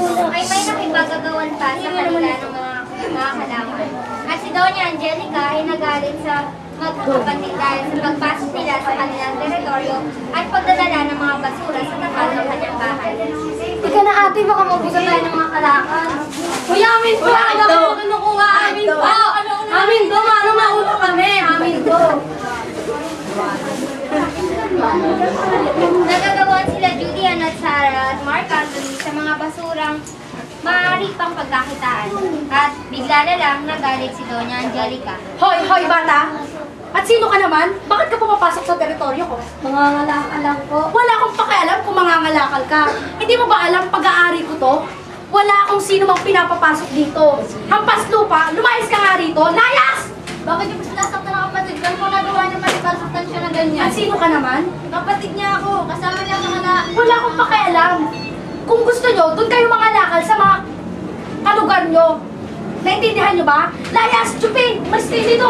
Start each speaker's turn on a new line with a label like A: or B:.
A: ay may nakipagagawan pa sa kanila ng mga halaman. At si Doña Angelica ay nagalit sa magkakapatid dahil sa pagpasok nila sa kanilang teritoryo at pagdadala ng mga basura sa tapat ng kanyang bahay.
B: Ika na ate, baka mabusa tayo ng mga kalakal.
C: Uy, amin po! Ano ba kinukuha? Amin po! Amin po! Manong naulo kami! Amin po!
A: Nagagawan sila Julian at Sarah at Mark Anthony sa mga basurang maaari pang pagkakitaan. At bigla na lang nagalit si Doña Angelica.
C: Hoy! Hoy, bata! At sino ka naman? Bakit ka pumapasok sa teritoryo ko?
B: Mangangalakal lang po.
C: Wala akong pakialam kung mangangalakal ka. Hindi mo ba alam pag-aari ko to? Wala akong sino mang pinapapasok dito. Hampas lupa, lumayas ka nga rito. Layas!
B: Bakit yung sinasaktan ng kapatid ko? Ano po nagawa niya masasaktan siya na ganyan?
C: At sino ka naman?
B: Kapatid niya ako. Kasama niya ang mga
C: Wala akong pakialam. Kung gusto nyo, doon kayo mangalakal sa mga kalugar nyo. Naintindihan nyo ba? Layas! Chupi! Mas kayo dito!